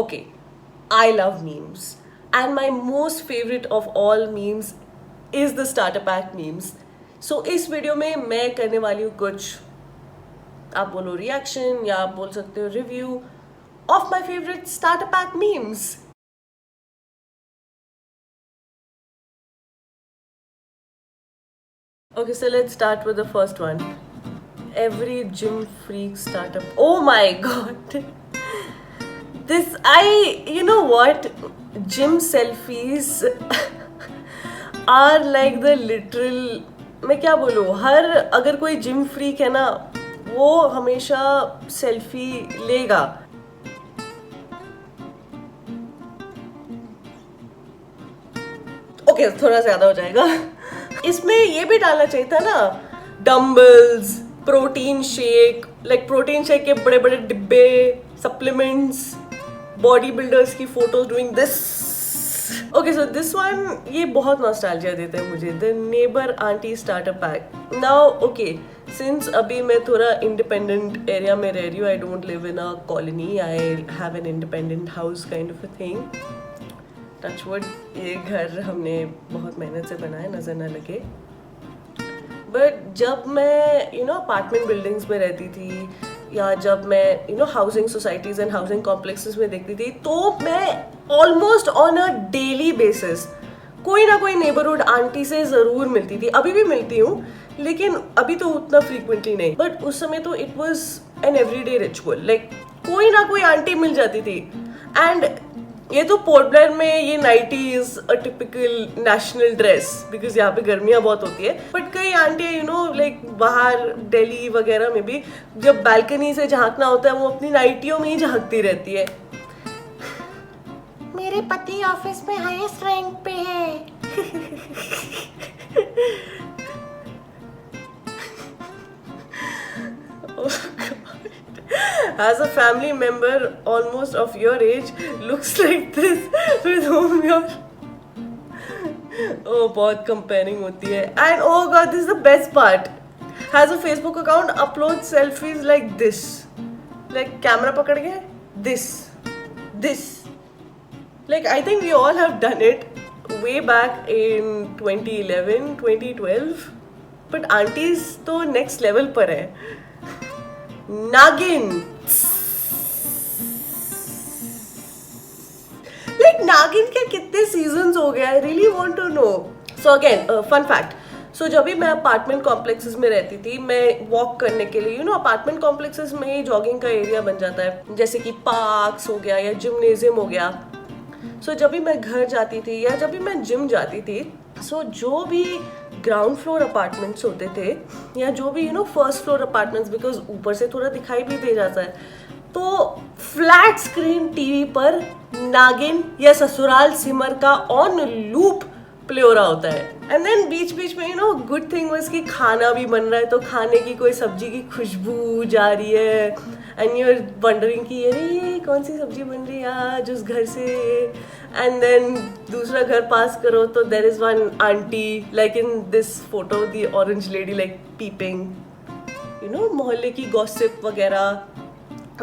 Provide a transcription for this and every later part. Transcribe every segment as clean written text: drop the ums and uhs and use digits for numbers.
Okay, I love memes. And my most favorite of all memes is the starter pack memes. So इस video में मैं करने वाली हूँ कुछ, आप बोलो रिएक्शन या आप बोल सकते हो review of my favourite starter pack memes. Okay, so let's start with the first one. Every gym freak startup. Oh my god. You know what? Gym selfies are like the literal. मैं क्या बोलूँ, अगर कोई gym freak है ना, वो हमेशा selfie लेगा. ओके, थोड़ा ज्यादा हो जाएगा. इसमें ये भी डालना चाहिए था ना, dumbbells, protein shake, protein shake के बड़े बड़े डिब्बे, सप्लीमेंट्स, बॉडी बिल्डर्स की photos doing this. Okay, so this one ये बहुत नॉस्टैल्जिया देता है मुझे. The neighbour aunty starter pack. Now okay, since अभी मैं थोड़ा इंडिपेंडेंट एरिया में रह रही हूँ, I don't live in a colony, I have an independent house kind of a thing. Touchwood, ये घर हमने बहुत मेहनत से बनाया, नजर न लगे. बट जब मैं अपार्टमेंट बिल्डिंग्स में रहती थी, या जब मैं housing societies and housing complexes में देखती थी, तो मैं almost on a daily basis कोई ना कोई नेबरहुड आंटी से ज़रूर मिलती थी. अभी भी मिलती हूँ, लेकिन अभी तो उतना फ्रीक्वेंटली नहीं. बट उस समय तो it was an everyday ritual. कोई ना कोई आंटी मिल जाती थी. एंड ये तो पोर्ट ब्लेयर में ये nightie is a typical national dress, because यहाँ पे गर्मियाँ बहुत होती है. बट कई आंटियाँ बाहर दिल्ली वगैरह में भी जब बालकनी से झांकना होता है, वो अपनी नाइटियों में ही झांकती रहती है. मेरे पति ऑफिस में हाईएस्ट रैंक पे है. As a family member almost of your age looks like this with whom you're बहुत comparing होती है. And oh god, this is the best part. Has a Facebook account, uploads selfies like this, camera पकड़ के this. I think we all have done it way back in 2011, 2012. But aunties तो next level पर है. नागिन. नागिन के कितने seasons हो गए? I really want to know. So again fun fact. So जब भी मैं अपार्टमेंट कॉम्प्लेक्सेस में रहती थी, मैं वॉक करने के लिए अपार्टमेंट कॉम्प्लेक्सेस में ही जॉगिंग का एरिया बन जाता है, जैसे कि पार्क्स हो गया या जिम्नेजियम हो गया. सो जब भी मैं घर जाती थी या जब भी मैं जिम जाती थी, सो जो भी ग्राउंड फ्लोर अपार्टमेंट्स होते थे या जो भी फर्स्ट फ्लोर अपार्टमेंट्स, बिकॉज ऊपर से थोड़ा दिखाई भी दे जाता है, तो फ्लैट स्क्रीन टीवी पर नागिन या ससुराल सिमर का ऑन लूप प्ले हो रहा होता है. एंड देन बीच बीच में गुड थिंग वाज कि खाना भी बन रहा है, तो खाने की कोई सब्जी की खुशबू जा रही है. एंड यू आर वंडरिंग कि अरे ये कौन सी सब्जी बन रही है आज उस घर से. एंड देन दूसरा घर पास करो तो there is one aunty in this photo, the orange lady peeping, मोहल्ले की गॉसिप वगैरह.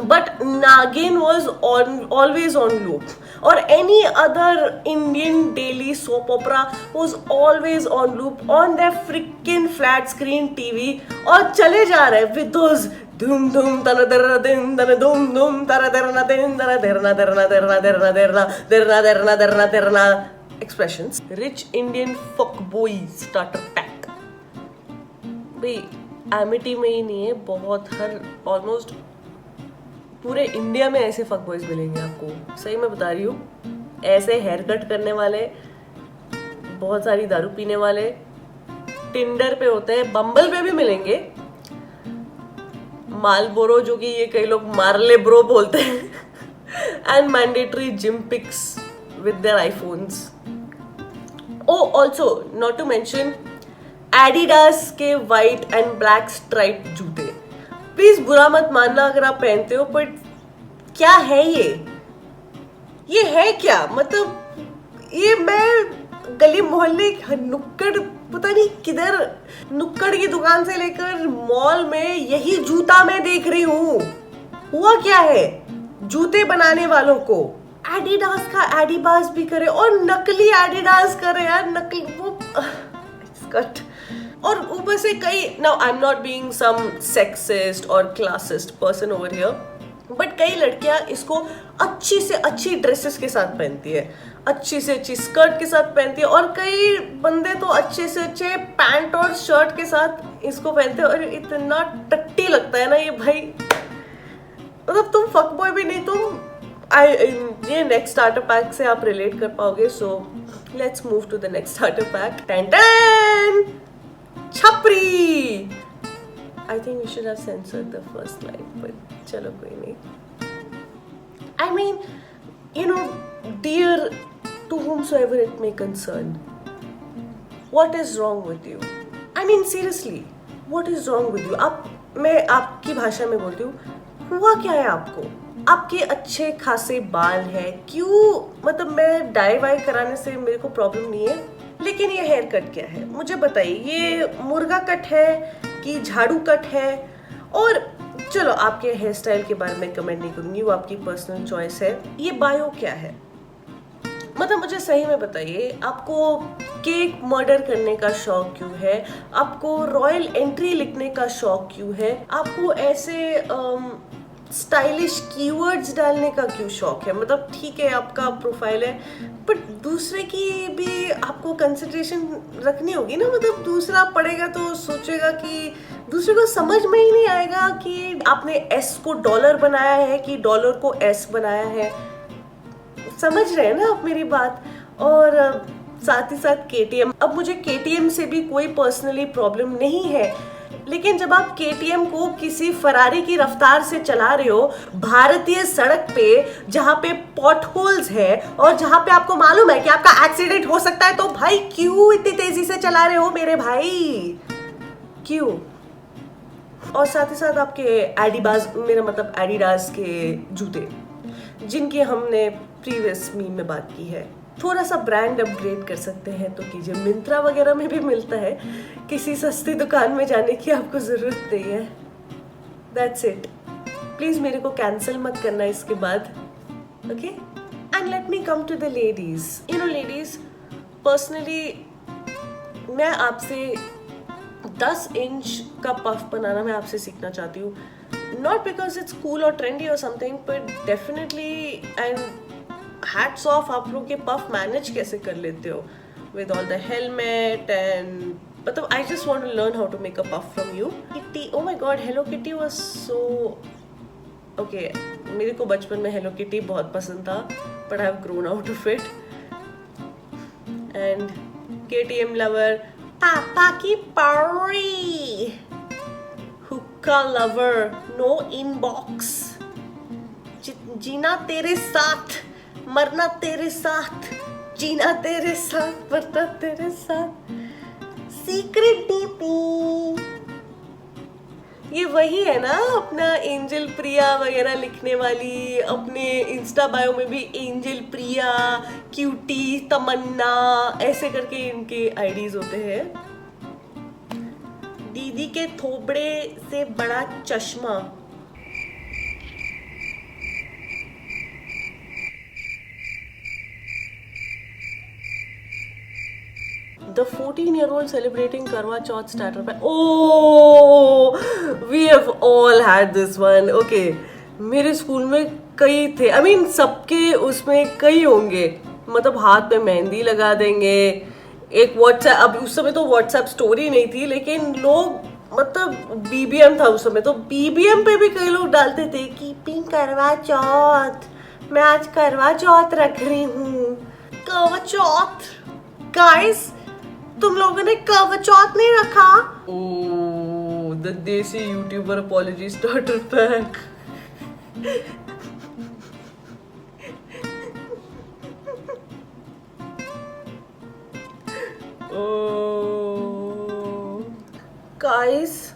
But Nagin was always on loop, or any other Indian daily soap opera was always on loop on their freaking flat screen TV. और चले जा रहे with those धूम धूम तना दरना दिन तना धूम धूम तारा दरना दिन तना दरना दरना दरना दरना दरना दरना दरना दरना दरना expressions. Rich Indian fuck boy starter pack. भाई एमिटी में ही नहीं है, बहुत ऑलमोस्ट पूरे इंडिया में ऐसे फक बॉयज मिलेंगे आपको. सही मैं बता रही हूँ. ऐसे हेयर कट करने वाले, बहुत सारी दारू पीने वाले, टिंडर पे होते हैं, बम्बल पे भी मिलेंगे, मालबोरो जो कि ये कई लोग मारले ब्रो बोलते हैं, and mandatory gym pics with their iPhones. Oh also not to mention Adidas के व्हाइट एंड ब्लैक स्ट्राइप जूते. प्लीज बुरा मत मानना अगर आप पहनते हो, बट क्या है ये है क्या? मतलब ये मैं गली मोहल्ले नुक्कड़, पता नहीं किधर नुक्कड़ की दुकान से लेकर मॉल में यही जूता मैं देख रही हूँ. हुआ क्या है जूते बनाने वालों को? एडिडास का एडिबास भी करे और नकली एडिडास करे यार, नकली वो कट। और ऊपर से कई, now I am not being some sexist और classist person over here, but कई लड़कियां इसको अच्छी से अच्छी ड्रेसेस के साथ पहनती है, अच्छी से अच्छी स्कर्ट के साथ पहनती है, और कई बंदे तो अच्छे से अच्छे पैंट और शर्ट के साथ इसको पहनते हैं, और इतना टट्टी लगता है ना ये भाई, मतलब तुम फक बॉय भी नहीं, तुम ये नेक्स्ट स्टार्टर पैक से आप रिलेट कर पाओगे। So let's move to the next starter pack. Ten ten छपरी। I think we should have censored the first line, but चलो कोई नहीं। I mean, you know, dear to whomsoever it may concern, what is wrong with you? I mean, seriously, what is wrong with you? मैं आपकी भाषा में बोलती हूँ, हुआ क्या है आपको? आपके अच्छे खासे बाल हैं, क्यों? मतलब मैं डाई वाई कराने से मेरे को प्रॉब्लम नहीं है, लेकिन ये हेयर कट क्या है मुझे बताइए। ये मुर्गा कट है कि झाड़ू कट है? और चलो आपके हेयर स्टाइल के बारे में कमेंट नहीं करूंगी, वो आपकी पर्सनल चॉइस है। ये बायो क्या है? मतलब मुझे सही में बताइए, आपको केक मर्डर करने का शौक क्यों है? आपको रॉयल एंट्री लिखने का शौक क्यों है? आपको ऐसे स्टाइलिश कीवर्ड्स डालने का क्यों शौक है? मतलब ठीक है आपका प्रोफाइल है, बट दूसरे की भी आपको कंसिडरेशन रखनी होगी ना। मतलब दूसरा पढ़ेगा तो सोचेगा कि, दूसरे को समझ में ही नहीं आएगा कि आपने एस को डॉलर बनाया है कि डॉलर को एस बनाया है। समझ रहे हैं ना आप मेरी बात? और साथ ही साथ केटीएम, अब मुझे केटीएम से भी कोई पर्सनली प्रॉब्लम नहीं है, लेकिन जब आप केटीएम को किसी फरारी की रफ्तार से चला रहे हो भारतीय सड़क पे, जहां पे पॉट होल्स है और जहां पे आपको मालूम है कि आपका एक्सीडेंट हो सकता है, तो भाई क्यों इतनी तेजी से चला रहे हो मेरे भाई? क्यों? और साथ ही साथ आपके एडिबास, मेरा मतलब एडिडास के जूते, जिनकी हमने प्रीवियस मीम में बात की है, थोड़ा सा ब्रांड अपग्रेड कर सकते हैं तो कीजिए। मिंत्रा वगैरह में भी मिलता है, किसी सस्ती दुकान में जाने की आपको जरूरत नहीं है। That's it. प्लीज मेरे को कैंसिल मत करना इसके बाद, okay? And let me come to the ladies. You know ladies, personally मैं आपसे 10 इंच का पफ बनाना मैं आपसे सीखना चाहती हूँ। नॉट बिकॉज इट्स कूल और ट्रेंडी और something, but definitely, and hats off, आप लोग के पफ मैनेज कैसे कर लेते हो with all the helmet and, मतलब I just want to learn how to make a puff from you. Kitty, oh my god, hello Kitty was so okay. मेरे को बचपन में हेलो किटी बहुत पसंद था, but I have grown out of it. And KTM lover, पापा की परी, हुक्का लवर, नो इनबॉक्स, जीना तेरे साथ, मरना तेरे साथ, जीना तेरे साथ, मरना तेरे साथ, सीक्रेट डीपी। ये वही है ना अपना एंजल प्रिया वगैरह लिखने वाली, अपने इंस्टा बायो में भी एंजल प्रिया, क्यूटी, तमन्ना, ऐसे करके इनके आईडीज होते हैं। दीदी के थोबड़े से बड़ा चश्मा। The 14-year-old celebrating Karwa Chauth starter pack. Oh, we have all had this one. Okay, मेरे स्कूल में कई थे। I mean, सबके उसमें कई होंगे। मतलब हाथ पे मेहंदी लगा देंगे, एक व्हाट्सएप, अब उस समय तो व्हाट्सएप स्टोरी नहीं थी, लेकिन लोग, मतलब बीबीएम था उस समय, तो बीबीएम पे भी कई लोग डालते थे कीपिंग करवा चौथ, मैं आज करवा चौथ रख रही हूँ। करवा चौथ गाइस, तुम लोगों ने करवा चौथ नहीं रखा? ओह, द देसी YouTuber apology starter pack. Guys,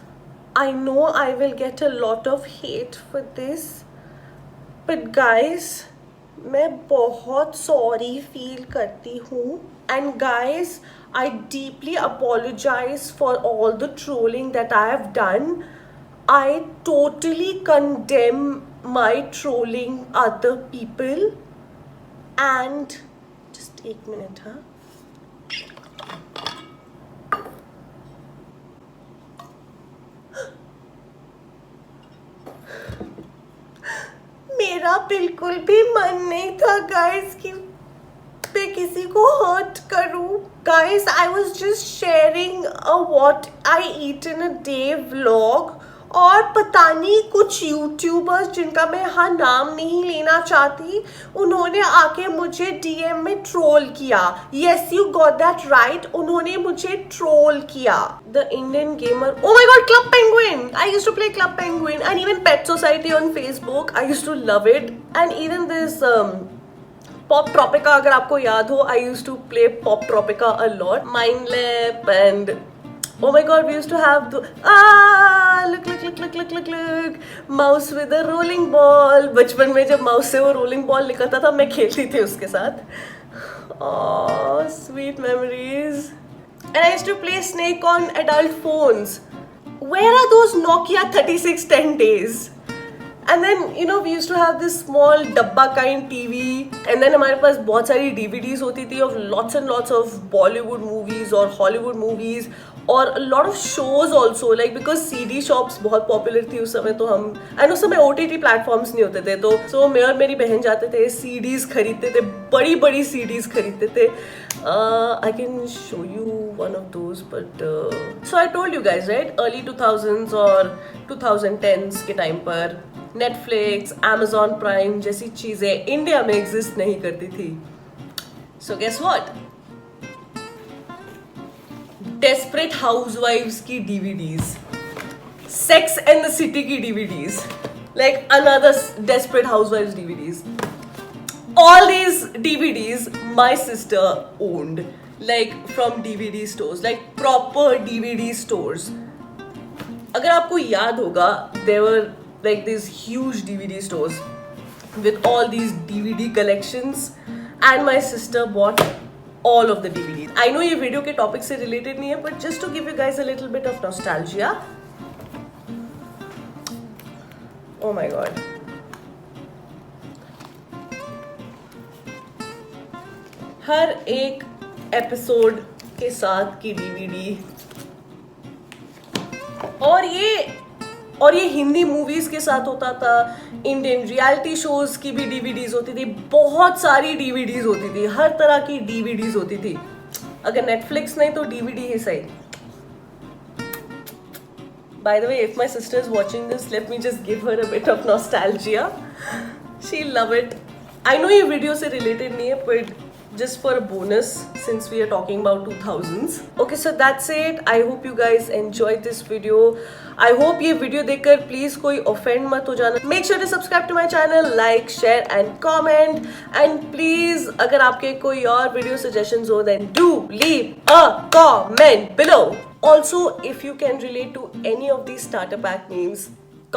I know I will get a lot of hate for this, but guys, मैं बहुत सॉरी फील करती हूँ। And guys, I deeply apologize for all the trolling that I have done. I totally condemn my trolling other people. and just एक minute, हाँ. मेरा बिल्कुल भी मन नहीं था गाइस कि मैं किसी को हर्ट करूं. Guys, I was just sharing a what I eat in a day vlog, और पता नहीं कुछ यूट्यूबर्स जिनका मैं यहाँ नाम नहीं लेना चाहती, उन्होंने आके मुझे डीएम में ट्रोल किया. Yes, you got that right, उन्होंने मुझे ट्रोल किया. The Indian gamer, oh my god, Club Penguin. I used to play Club Penguin and even Pet Society on Facebook. I used to love it. And even this Poptropica, अगर आपको याद हो, I used to play Poptropica a lot. Mindlap and oh my god, we used to have look mouse with a rolling ball. बचपन में जब mouse से वो rolling ball निकलता था, मैं खेलती थी उसके साथ. Oh, sweet memories. And I used to play Snake on adult phones. Where are those Nokia 3610 days? And then, you know, we used to have this small dabba kind TV. And then हमारे पास बहुत सारी DVDs होती थी of lots and lots of Bollywood movies or Hollywood movies, और a lot of shows also, like because CD shops बहुत popular थी उस समय. तो हम, and उस समय OTT platforms नहीं होते थे, तो मैं और मेरी बहन जाते थे, CDs खरीदते थे, बड़ी बड़ी CDs खरीदते थे. I can show you one of those, but so I told you guys, right, early 2000s और 2010s के टाइम पर Netflix, Amazon Prime जैसी चीजें इंडिया में एग्जिस्ट नहीं करती थी. So guess what? Desperate Housewives की DVDs, Sex and the City की DVDs, like another Desperate Housewives DVDs. All these DVDs my sister owned, like from DVD stores, like proper DVD stores. अगर आपको याद होगा, there were like these huge DVD stores with all these DVD collections, and my sister bought all of the DVDs. I know ये video के topic से related नहीं है, but just to give you guys a little bit of nostalgia. Oh my god. हर एक episode के साथ की DVD, और ये हिंदी मूवीज के साथ होता था. इंडियन रियलिटी शोज की भी DVDs होती थी, बहुत सारी DVDs होती थी, हर तरह की DVDs होती थी. अगर नेटफ्लिक्स नहीं तो DVD ही सही. By the way, if my sister is watching this, let me just give her a bit of nostalgia. She'll love it. I know ये वीडियो से रिलेटेड नहीं है, but just for a bonus, since we are talking about 2000s. Okay, so that's it. I hope you guys enjoyed this video. I hope ये video देखकर please कोई offend मत हो जाना. Make sure to subscribe to my channel, like, share and comment. And please, अगर आपके कोई और वीडियो suggestions हो, then do leave a comment below. Also, if you can relate to any of these starter pack names,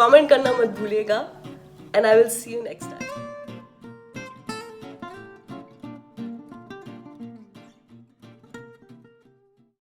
comment करना मत भूलिएगा. And I will see you next time.